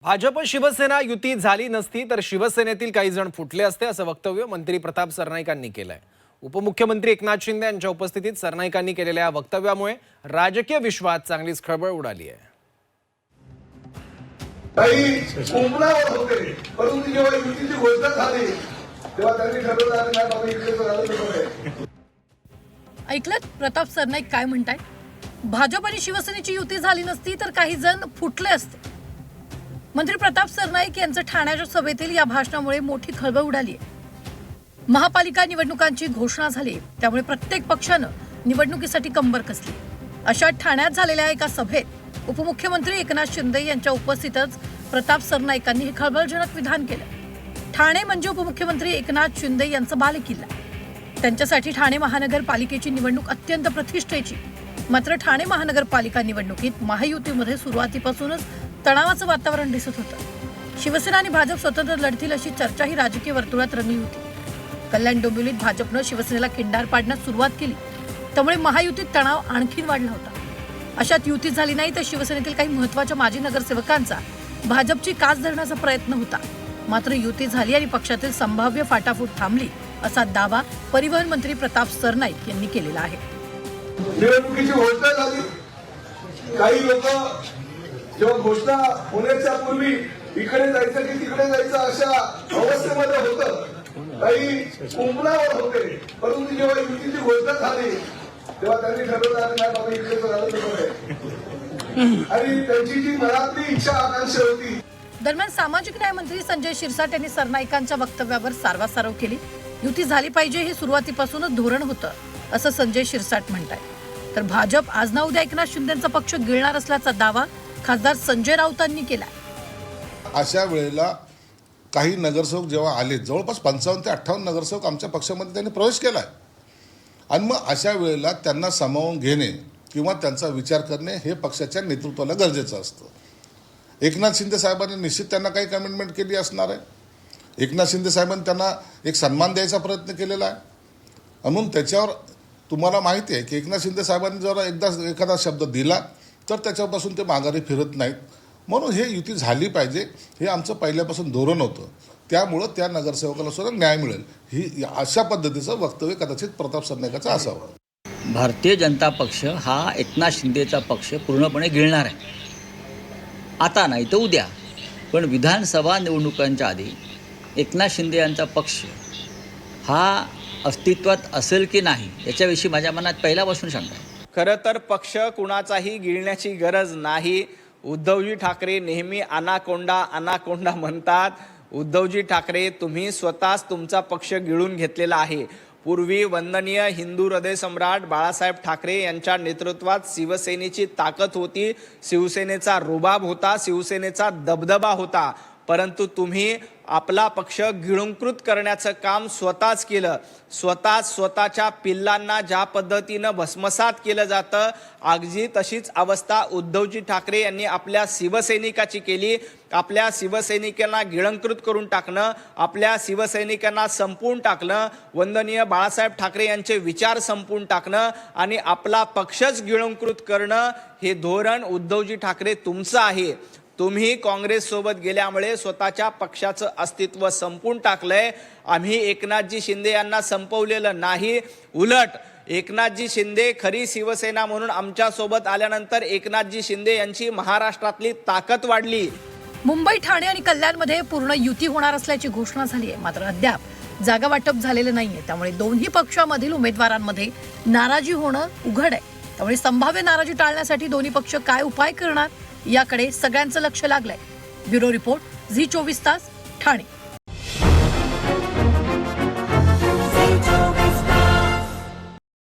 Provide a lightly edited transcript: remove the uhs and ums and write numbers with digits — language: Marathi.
भाजप शिवसेना युती झाली नसती तर शिवसेनेतील काही जण फुटले असते असं वक्तव्य मंत्री प्रताप सरनाईकांनी केलंय। उपमुख्यमंत्री एकनाथ शिंदे यांच्या उपस्थितीत सरनाईकांनी केलेल्या या वक्तव्यामुळे राजकीय विश्वात चांगलीच खळबळ उडाली आहे। काही कुंपणावर होते, परंतु जेव्हा युतीची घोषणा झाली तेव्हा त्यांनी ठरवलं नाही बाबा इकडेच राहिलं। ऐकलत प्रताप सरनाईक काय म्हणताय? भाजप आणि शिवसेनेची युती झाली नसती तर काही जण फुटले असते। मंत्री प्रताप सरनाईक यांचं ठाण्याच्या सभेतील या भाषणामुळे मोठी खळबळ उडाली आहे। महापालिका निवडणुकांची घोषणा झाली, त्यामुळे प्रत्येक पक्षानं निवडणुकीसाठी कंबर कसली। अशा ठाण्यात झालेल्या एका सभेत उपमुख्यमंत्री एकनाथ शिंदे यांच्या उपस्थितच प्रताप सरनाईकांनी हे खळबळजनक विधान केलं। ठाणे म्हणजे उपमुख्यमंत्री एकनाथ शिंदे यांचा बालेकिल्ला। त्यांच्यासाठी ठाणे महानगरपालिकेची निवडणूक अत्यंत प्रतिष्ठेची। मात्र ठाणे महानगरपालिका निवडणुकीत महायुतीमध्ये सुरुवातीपासूनच तणावाचं वातावरण दिसत होतं। शिवसेना आणि भाजप स्वतंत्र लढतील अशी चर्चाही राजकीय वर्तुळात रंगली होती। कल्याण डोंबिवलीत भाजपनं शिवसेनेला खिंडार पाडण्यास सुरुवात केली, त्यामुळे महायुतीत तणाव आणखीन वाढला होता। अशात युती झाली नाही तर शिवसेनेतील काही महत्त्वाच्या माजी नगरसेवकांचा भाजपची कास धरण्याचा प्रयत्न होता। मात्र युती झाली आणि पक्षातील संभाव्य फाटाफूट थांबली असा दावा परिवहन मंत्री प्रताप सरनाईक यांनी केलेला आहे। निवडणुकीची घोषणा झाली, काही लोक जेव्हा घोषणा होण्याच्या पूर्वी इकडे जायचं की तिकडे जायचं अशा अवस्थेमध्ये होतं, काही कुंपणावर होते, परंतु जेव्हा युतीची घोषणा झाली तेव्हा त्यांनी ठरवलं नाही बाबा इकडेच राहिलं। आणि त्यांची जी मनातली इच्छा आकांक्षा होती। दरम्यान सामाजिक न्याय मंत्री संजय शिरसाट यांनी सरनाईकांच्या वक्तव्यावर सारवासारव केली। युती झाली पाहिजे हे सुरुवातीपासूनच धोरण होतं असं संजय शिरसाट म्हणतायत। तर भाजप आज ना उद्या एकनाथ शिंदेचा पक्ष गिळणार असल्याचा दावा खासदार संजय राऊतांनी केला। अशा वेळेला काही नगरसेवक जेव्हा आले, जवळपास 55 ते 58 नगरसेवक आमच्या पक्षामध्ये त्यांनी प्रवेश केलाय, आणि मग अशा वेळेला त्यांना सामावून घेणे किंवा त्यांचा विचार करणे हे पक्षाच्या नेतृत्वाला गरजेचं असतं। एकनाथ शिंदे साहेबांनी निश्चित त्यांना काही कमिटमेंट केली असणार आहे। एकनाथ शिंदे साहेबांनी त्यांना एक सन्मान द्यायचा प्रयत्न केलेला आहे, म्हणून त्याच्यावर तुम्हाला माहिती आहे की एकनाथ शिंदे साहेबांनी जर एकदा एखादा शब्द दिला तर त्याच्यापासून ते माघारी फिरत नाहीत। म्हणून हे युती झाली पाहिजे हे आमचं पहिल्यापासून धोरण होतं, त्यामुळं त्या नगरसेवकाला सुद्धा न्याय मिळेल ही अशा पद्धतीचं वक्तव्य कदाचित प्रताप सरनाईकाचं असावं। भारतीय जनता पक्ष हा एकनाथ शिंदेचा पक्ष पूर्णपणे गिळणार आहे, आता नाही तर उद्या। पण विधानसभा निवडणुकांच्या आधी एकनाथ शिंदे यांचा पक्ष हा अस्तित्वात असेल की नाही याच्याविषयी माझ्या मनात पहिल्यापासून शंका आहे। खरं तर पक्ष कुणाचाही गिळण्याची गरज नाही। उद्धवजी ठाकरे नेहमी अनाकोंडा म्हणतात। उद्धवजी ठाकरे, तुम्ही स्वतःच तुमचा पक्ष गिळून घेतलेला आहे। पूर्वी वंदनीय हिंदू हृदय सम्राट बाळासाहेब ठाकरे यांच्या नेतृत्वात शिवसेनेची ताकद होती, शिवसेनेचा रुबाब होता, शिवसेनेचा दबदबा होता, परंतु तुम्ही आपला पक्ष गिळंकृत करण्याचं काम स्वतःच केलं। स्वतःच्या पिल्लांना ज्या पद्धतीनं भस्मसात केलं जातं, अगदी तशीच अवस्था उद्धवजी ठाकरे यांनी आपल्या शिवसैनिकाची केली। आपल्या शिवसैनिकांना गिळंकृत करून टाकणं, आपल्या शिवसैनिकांना संपवून टाकणं, वंदनीय बाळासाहेब ठाकरे यांचे विचार संपवून टाकणं आणि आपला पक्षच गिळंकृत करणं हे धोरण उद्धवजी ठाकरे तुमचं आहे। तुम्ही काँग्रेस सोबत गेल्यामुळे स्वतःच्या पक्षाचं अस्तित्व संपून टाकलंय। आम्ही एकनाथजी शिंदे यांना संपवलेलं नाही, उलट एकनाथजी शिंदे खरी शिवसेना म्हणून आमच्या सोबत आल्यानंतर एकनाथजी शिंदे यांची महाराष्ट्रातली ताकद वाढली। मुंबई, ठाणे आणि कल्याणमध्ये पूर्ण युती होणार असल्याची घोषणा झाली आहे, मात्र अद्याप जागा वाटप झालेलं नाहीये। त्यामुळे दोन्ही पक्षामधील उमेदवारांमध्ये नाराजी होणं उघड आहे। त्यामुळे संभाव्य नाराजी टाळण्यासाठी दोन्ही पक्ष काय उपाय करणार याकडे सगळ्यांचं लक्ष लागलंय। ब्युरो रिपोर्ट, झी 24 तास, ठाणे।